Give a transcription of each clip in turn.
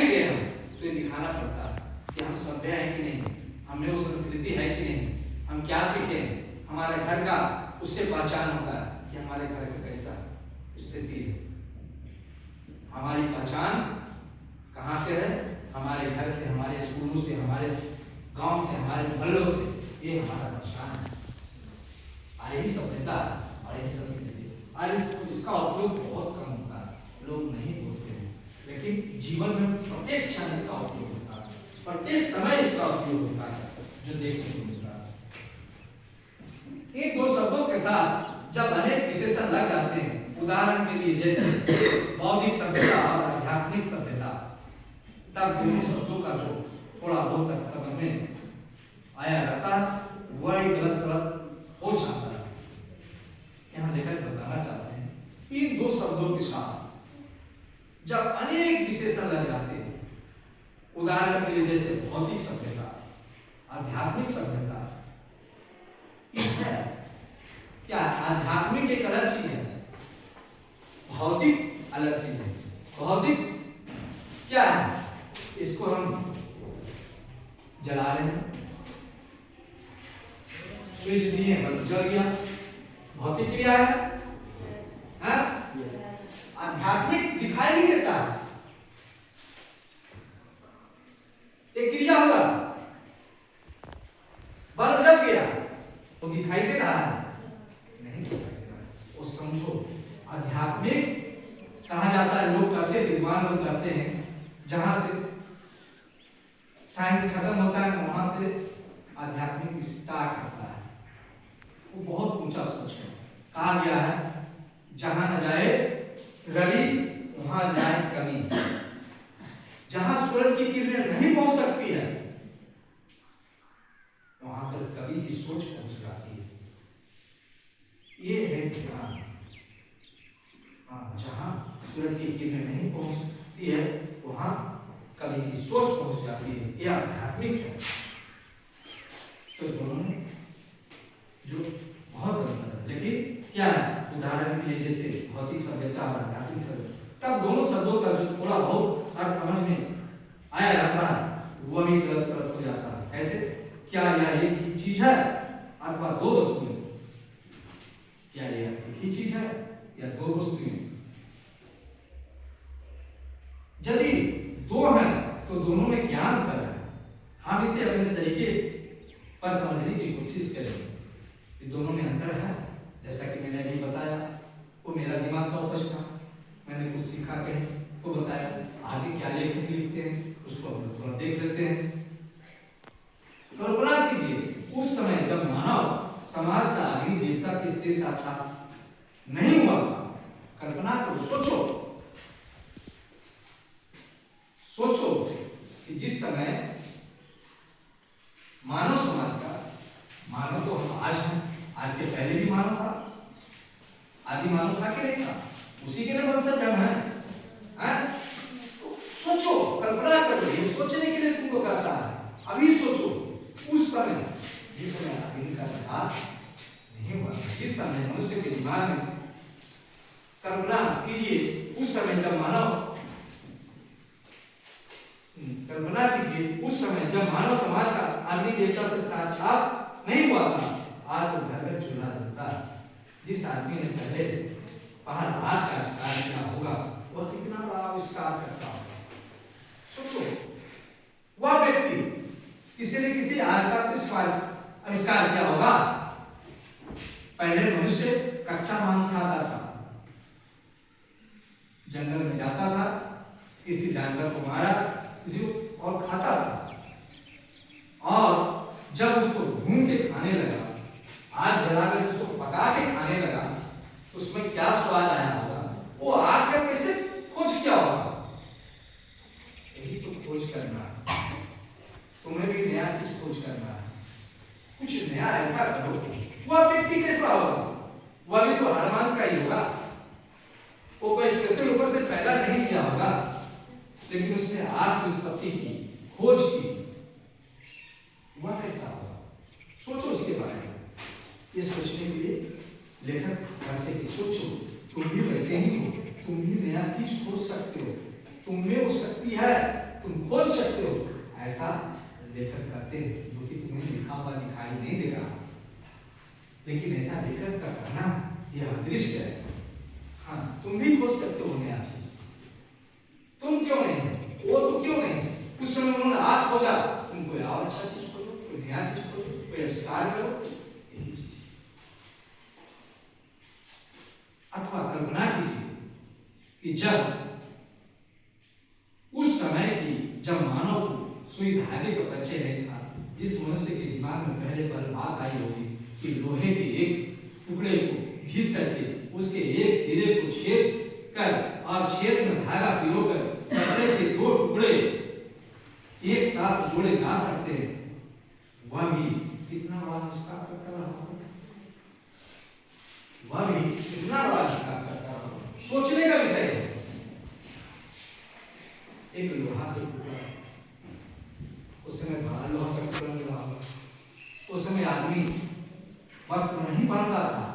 दिखाएंगे हम तो ये दिखाना पड़ता है कि हम सभ्य हैं कि नहीं, हमें वो संस्कृति है कि नहीं, हम क्या सीखे, हमारे घर का उससे पहचान होता है कि हमारे घर का कैसा स्थिति है। हमारी पहचान कहाँ से है? हमारे घर से, हमारे स्कूलों से, हमारे गांव से, हमारे मोहल्लों से, ये हमारा पहचान है। और यही सभ्यता और यही संस्कृति। और इसका उपयोग बहुत कम होता है, लोग नहीं बोलते हैं, लेकिन जीवन में प्रत्येक क्षण इसका उपयोग होता है, प्रत्येक समय इसका उपयोग होता है, जो देखने को मिलता है। इन दो शब्दों के साथ जब अनेक विशेषण लग जाते हैं, उदाहरण के लिए जैसे बौद्धिक सभ्यता और आध्यात्मिक सभ्यता, तब दोनों शब्दों का जो थोड़ा बहुत समझ में आया रहता वह गलत सलत हो जाता है। यहाँ लेकर बताना चाहते हैं इन दो शब्दों के साथ जब अनेक विशेषण लग जाते हैं, उदाहरण के लिए जैसे भौतिक सभ्यता, आध्यात्मिक सभ्यता, है क्या? आध्यात्मिक एक अलग चीज है, भौतिक अलग चीज है। भौतिक क्या है? इसको हम जला रहे हैं, स्विच दिए बल्ब जल गया, भौतिक क्रिया है। आध्यात्मिक दिखाई नहीं देता है, एक क्रिया हुआ, बल्ब जल गया, वो दिखाई दे रहा है? नहीं दिखाई दे रहा है। वो समझो आध्यात्मिक कहा जाता है, लोग करते, विद्वान लोग करते हैं, जहां से साइंस खत्म होता है वहां से आध्यात्मिक स्टार्ट होता है। वो बहुत ऊंचा सोच है। कहा गया है जहां न जाए रवि वहां जाए कवि। जहां सूरज की किरणें नहीं पहुंच सकती है वहां तक कवि की सोच पहुंच जाती है। ये है ज्ञान। जहां सूरज की किरणें नहीं पहुंचती है वहां कवि की सोच पहुंच जाती है। यह आध्यात्मिक है। तो दोनों में जो बहुत अंतर है, लेकिन क्या है? उदाहरण के लिए जैसे भौतिक सभ्यता और आध्यात्मिक सभ्यता, तब दोनों शब्दों का जो थोड़ा बहुत अर्थ समझ में आया रहता है वह भी गलत सलत हो जाता है। कैसे? क्या यह एक ही चीज है अथवा दो वस्तुएं? क्या यह एक ही चीज है या दो वस्तुएं? यदि दो हैं तो दोनों में ज्ञान अंतर है। हम इसे अपने तरीके पर समझने की कोशिश करेंगे कि दोनों में अंतर है। जैसा कि मैंने अभी बताया, वो मेरा दिमाग का उपज था, मैंने कुछ सीखा के को बताया। आगे क्या लेखक लिखते हैं उसको हम थोड़ा देख लेते हैं। कल्पना कीजिए उस समय जब मानव समाज का अग्नि देवता के से साक्षात नहीं हुआ। कल्पना करो, सोचो कि जिस समय मानव समाज का, मानव तो हम आज हैं, आज के पहले भी मानव था, आदि मानव था कि नहीं था? उसी के लिए वंशज हम हैं। तो सोचो, कल्पना करो, ये सोचने के लिए तुमको कहता है। अभी सोचो उस समय जिस समय अग्नि का प्रकाश नहीं हुआ, जिस समय मनुष्य के दिमाग में, कल्पना कीजिए उस समय जब मानव, कल्पना कीजिए उस समय जब मानव समाज का अग्नि देवता से साक्षात नहीं हुआ था। आज तो घर घर चूल्हा जलता है। जिस आदमी ने पहले पहाड़ आग का आविष्कार किया होगा वह कितना बड़ा आविष्कार करता होगा। सोचो, वह व्यक्ति किसी न किसी आग का आविष्कार किया होगा। पहले मनुष्य कच्चा मांस खाता था, जंगल में जाता था, किसी जानवर को मारा, किसी और खाता था, और जब उसको भून के खाने लगा, आग जलाकर उसको पका के खाने लगा, उसमें क्या स्वाद आया होगा? वो आग का कैसे खोज किया होगा? यही तो खोज करना है। तुम्हें भी नया चीज खोज करना है, कुछ नया ऐसा करो। वह व्यक्ति कैसा होगा? वह भी तो एडवांस का ही होगा। वो कोई स्पेशल ऊपर से पैदा नहीं किया होगा, लेकिन उसने आग की उत्पत्ति की, खोज की। वह कैसा होगा? सोचो उसके बारे में। ये सोचने के लिए लेखक कहते कि सोचो, तुम भी वैसे ही हो, तुम भी नया चीज खोज सकते हो, तुम में वो शक्ति है तुम खोज सकते हो, ऐसा लेखक करते हैं, जो कि तुम्हें लिखा हुआ दिखाई नहीं दे रहा, लेकिन ऐसा लेखक का कहना यह अदृश्य है। हाँ, तुम भी खोज सकते हो नया चीज। तुम क्यों नहीं, वो तो क्यों नहीं, उस समय उन्होंने हाथ खोजा, तुम कोई और अच्छा चीज खोजो, कोई नया चीज खोजो, कोई आविष्कार करो, यही चीज। अथवा कल्पना कीजिए कि जब उस समय की, जब मानव को सुई धागे का परिचय नहीं था, जिस मनुष्य के दिमाग में पहले पर बात आई होगी कि लोहे के एक टुकड़े को घिस करके उसके एक सिरे को छेद कर और छेद में धागा पिरोकर कपड़े के दो टुकड़े एक साथ जोड़े जा सकते हैं, वह भी कितना बड़ा आविष्कार करता रहा, वह भी कितना बड़ा आविष्कार करता रहा। सोचने का विषय है। एक लोहा का टुकड़ा, उस समय बड़ा लोहा का टुकड़ा मिला होगा, उस समय आदमी वस्त्र नहीं पहनता था,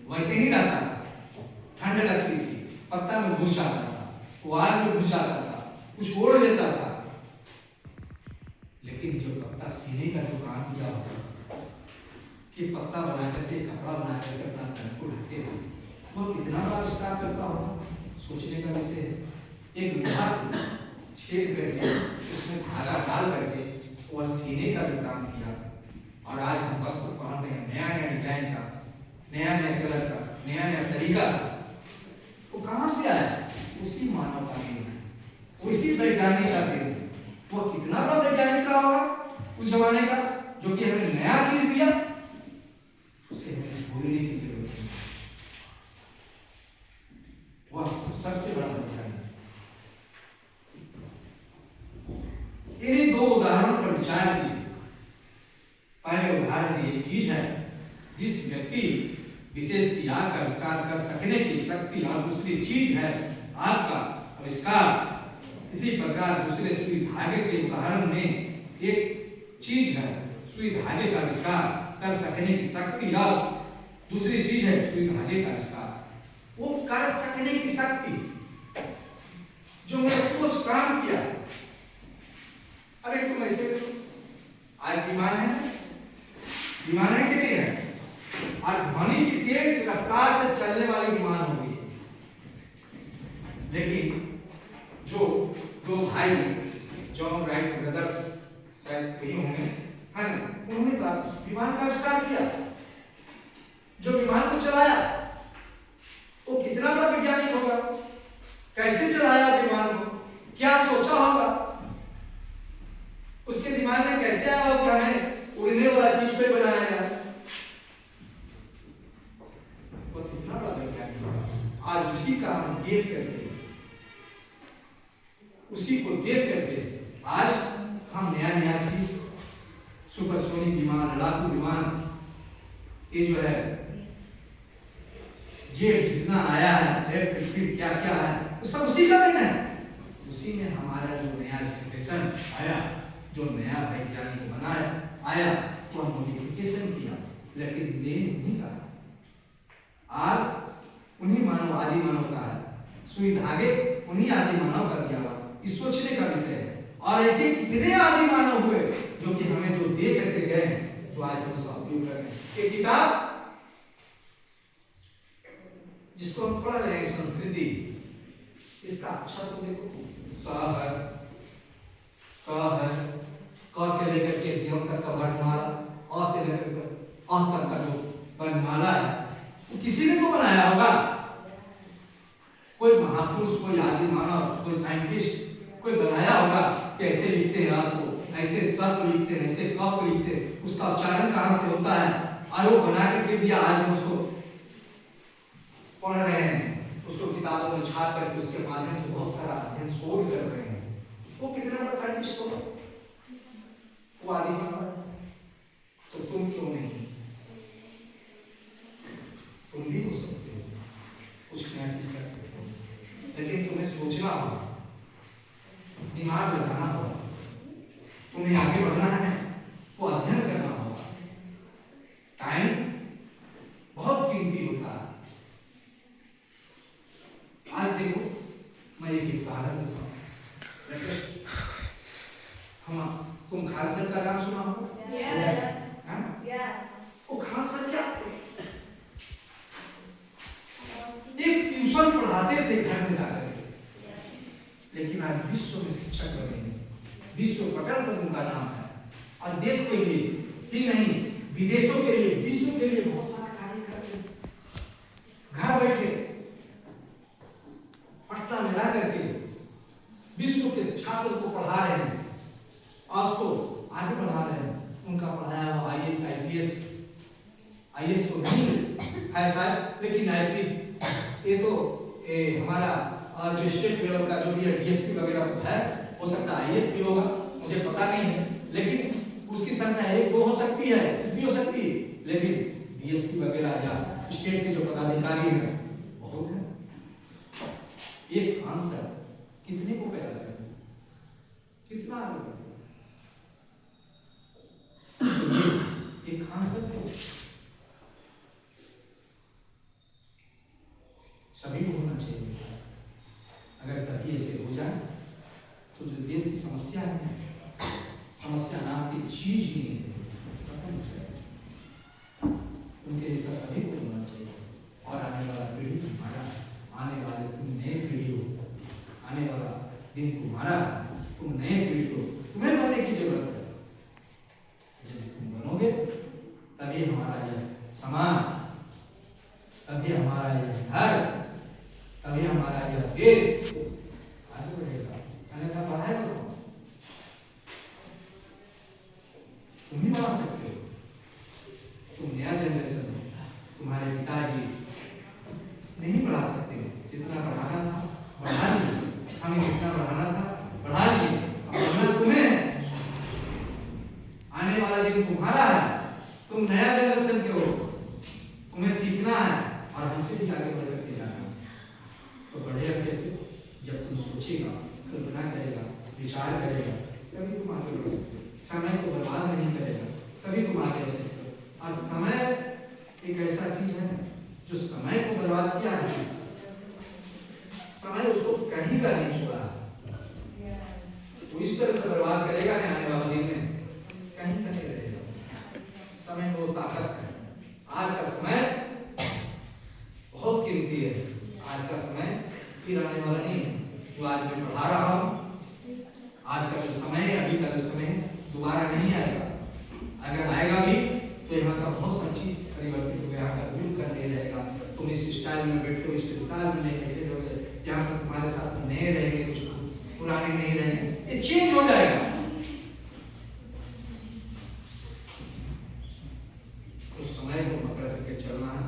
वैसे ही रहता था, ठंड लगती थी, पत्ता में घुस जाता था, पुआल में घुस जाता था, कुछ ओढ़ लेता था। लेकिन जो पत्ता सीने का जो काम किया होता कि पत्ता बना करके, कपड़ा बना करके अपना तन को ढकते थे, वो कितना बड़ा आविष्कार करता होगा, सोचने का विषय है। एक लोहा छेद करके उसमें धागा डाल करके वह सीने का जो काम किया, और आज हम वस्त्र पहन रहे हैं नया नया डिजाइन का, नया नया कलर का, नया नया तरीका, वो कहाँ से आया? उसी मानव का देन है, उसी वैज्ञानिक का देन है। वो कितना बड़ा वैज्ञानिक रहा होगा उस जमाने का, जो कि हमें नया चीज दिया, उसे हमें भूलने की जरूरत नहीं। वह सबसे बड़ा वैज्ञानिक। इन्हीं दो उदाहरणों पर विचार कीजिए। पहले उदाहरण एक चीज है जिस व्यक्ति विशेष की आग का आविष्कार कर सकने की शक्ति, और दूसरी चीज है आपका आविष्कार। इसी प्रकार दूसरे सुई धागे के उदाहरण में एक चीज है सुई धागे का आविष्कार कर सकने की शक्ति, और दूसरी चीज है सुई धागे का आविष्कार। वो कर सकने की शक्ति जो मेरा सोच काम किया। अरे तुम ऐसे आज विमान है, विमान है कि नहीं है? आज ध्वनि की तेज रफ्तार से चलने वाली विमान हो गई। लेकिन जो दो भाई जॉन राइट ब्रदर्स, शायद वही होंगे, है ना, उन्होंने विमान का आविष्कार किया। जो विमान को चलाया वो कितना बड़ा वैज्ञानिक होगा, कैसे चलाया विमान को, क्या सोचा होगा, उसके दिमाग में कैसे आया हो कि हमें उड़ने वाला चीज पे बनाया जाए। वो कितना बड़ा वैज्ञानिक होगा। आज उसी का हम देख करके, उसी को देख करके आज हम नया नया चीज, सुपरसोनिक विमान, लड़ाकू विमान, ये जो है जेट जितना आया है, स्पीड क्या क्या है, वो सब उसी का देन है। उसी में हमारा जो नया जनरेशन आया, जो नया वैज्ञानिक बनाया आया, तो हम मॉडिफिकेशन किया, लेकिन देन नहीं कहा। आज उन्हीं मानव, आदि मानव का है, सुई धागे उन्हीं आदि मानव का दिया हुआ, इस सोचने का विषय है। और ऐसे कितने आदि मानव हुए जो कि हमें जो दे करके गए, जो आज हम उसका उपयोग कर रहे हैं। एक किताब जिसको हम पढ़ रहे हैं, संस्कृति, इसका अक्षर तो देखो, स है, क है, क से लेकर के य तक का वर्णमाला, अ से लेकर के अ तक का जो वर्णमाला है, वो किसी ने तो बनाया होगा। कोई महापुरुष, कोई आदि मानव, कोई साइंटिस्ट, कोई बनाया होगा कि ऐसे लिखते हैं आपको, ऐसे स को लिखते हैं, ऐसे क को लिखते हैं, उसका उच्चारण कहाँ से होता है, और वो बना के दिया। आज हम उसको पढ़ रहे हैं, उसको किताबों में छाप करके उसके माध्यम से बहुत सारा अध्ययन शोध कर रहे हैं। वो कितना बड़ा साइंटिस्ट होगा, वो आदि मानव। तो तुम क्यों नहीं? तुम भी हो सकते हो, कुछ नया चीज कर सकते हो, लेकिन तुम्हें सोचना होगा, दिमाग लगाना होगा, तुम्हें आगे बढ़ना है, वो अध्ययन करना होगा। टाइम बहुत कीमती होता है। आज देखो, मैं एक उदाहरण देता हूँ। लेकिन आज विश्व में शिक्षक बने, विश्व पटल पर उनका नाम है। और देश के लिए ही नहीं, विदेशों के लिए, विश्व के लिए बहुत सारा कार्य करते हैं। घर बैठे पटना में रह करके विश्व के छात्रों को पढ़ा रहे हैं और उसको आगे बढ़ा रहे हैं। उनका पढ़ाया हुआ IAS IPS, IAS तो नहीं है शायद, लेकिन IP ये तो हमारा जो स्टेट लेवल का जो भी है DSP वगैरह है, हो सकता है IAS भी होगा, मुझे पता नहीं है, लेकिन उसकी संख्या 1-2 हो सकती है, कुछ भी हो सकती है, लेकिन DSP वगैरह या स्टेट के जो पदाधिकारी हैं बहुत है। एक खान सर कितने को पैदा करें, कितना आगे एक खान सर को सभी को होना चाहिए। अगर सभी ऐसे हो जाए तो जो देश की समस्या है, समस्या नाम की चीज ही नहीं है, उनके जैसा सभी को होना चाहिए। और आने वाला पीढ़ी तुम्हारा, आने वाले तुम नए पीढ़ी हो, आने वाला दिन तुम्हारा, तुम नए पीढ़ी हो, तुम्हें बनने की जरूरत है। जब तुम बनोगे तभी हमारा यह समाज, तभी हमारा यह घर, तभी हमारा यह देश आगे बढ़ेगा। अन्यथा पढ़ाई करो, तुम ही बढ़ा सकते हो। तुम नया जनरेशन हो, तुम्हारे पिताजी नहीं बढ़ा सकते, जितना बढ़ाना था बढ़ा लिए, हमें जितना बढ़ाना था बढ़ा लिए, अब बढ़ना तुम्हें। आने वाला दिन तुम्हारा है, तुम नया जनरेशन के हो, तुम्हें सीखना है और हमसे भी आगे बढ़ करके जाना है। तो बढ़ेगा कैसे? जब तुम सोचेगा, कल्पना करेगा, विचार करेगा, तभी तुम आगे बढ़ सकते हो। समय को बर्बाद नहीं करेगा तभी तुम आगे बढ़ सकते हो। और समय एक ऐसा चीज है जो समय को बर्बाद किया है, समय उसको कहीं का नहीं छोड़ा, वो इस तरह से बर्बाद करेगा नहीं, आने वाले दिन में कहीं का नहीं रहेगा। समय को ताकत है। आज का समय बहुत कीमती है, आज का समय फिर आने वाला नहीं है। जो आज मैं पढ़ा रहा हूँ, आज का जो समय है, अभी का जो समय दोबारा नहीं आएगा। अगर आएगा भी तो यहाँ का बहुत सा चीज परिवर्तित हो गया, यहाँ का रूप का नहीं रहेगा। तुम इस स्टाइल में बैठे हो, इस स्टाइल में नहीं बैठे रहोगे, यहाँ पर तुम्हारे साथ नए रहेंगे, कुछ पुराने नहीं रहेंगे, ये चेंज हो जाएगा। तो समय को पकड़ करके चलना है,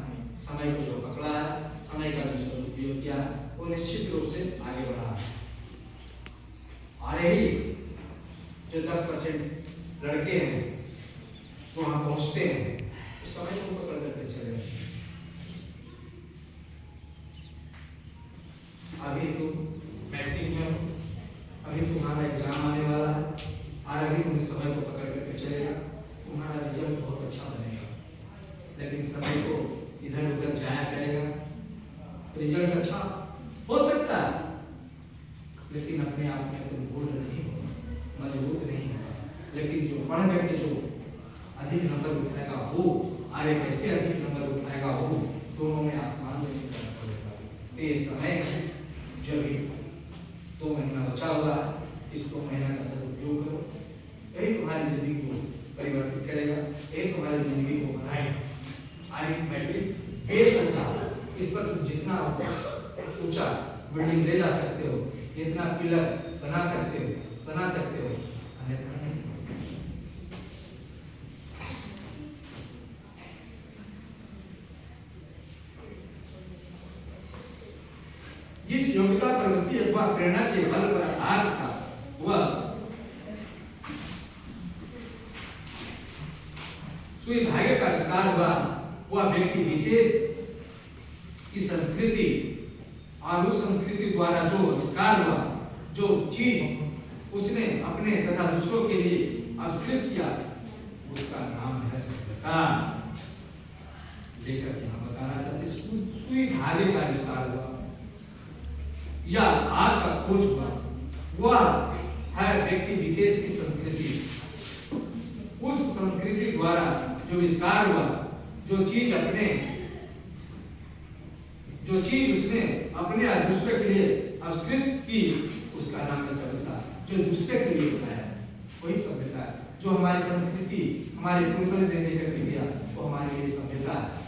समय को जो पकड़ा है, समय का जो सदुपयोग किया है, वो निश्चित रूप से आगे बढ़ा है। और यही जो 10% लड़के हैं जो वहां पहुंचते हैं, तो समय को पकड़ करके चले। अभी तुम मैट्रिक में हो, अभी तुम्हारा एग्जाम आने वाला है, और अभी तुम समय को पकड़ करके चलेगा, तुम्हारा रिजल्ट बहुत अच्छा बनेगा। लेकिन समय को इधर उधर जाया करेगा, रिजल्ट अच्छा हो सकता है, लेकिन अपने आप में तुम बोल नहीं हो, मजबूत नहीं हो। लेकिन जो पढ़ करके जो अधिक नंबर उठाएगा वो, आगे कैसे अधिक नंबर उठाएगा वो, दोनों में आसमान में फर्क पड़ेगा। ये समय है, जो भी 2 महीना बचा हुआ है, इस 2 महीना का सदुपयोग करो। यही तुम्हारी जिंदगी को परिवर्तित करेगा, यही तुम्हारी जिंदगी को बनाएगा। आगे मैट्रिक बेस होता है, इस पर तुम जितना ऊंचा बिल्डिंग ले जा सकते हो, जितना पिलर बना सकते हो, अन्यथा नहीं। जिस योग्यता, प्रवृत्ति अथवा प्रेरणा के बल पर आधार था, वह सुई धागे का आविष्कार हुआ, वह व्यक्ति विशेष की संस्कृति और उस संस्कृति द्वारा जो आविष्कार हुआ, जो चीज उसने अपने तथा दूसरों के लिए आविष्कृत किया, उसका नाम है सभ्यता। लेकर यहाँ बताना चाहते, सुई धागे का आविष्कार हुआ या आग का खोज हुआ, वह हर व्यक्ति विशेष की संस्कृति, उस संस्कृति द्वारा जो विस्तार हुआ, जो चीज उसने अपने और दूसरे के लिए आविष्कृत की, उसका नाम है सभ्यता। जो दूसरे के लिए होता है वही सभ्यता है। जो हमारी संस्कृति, हमारे पूर्वज ने लेकर के दिया वो हमारे लिए सभ्यता है।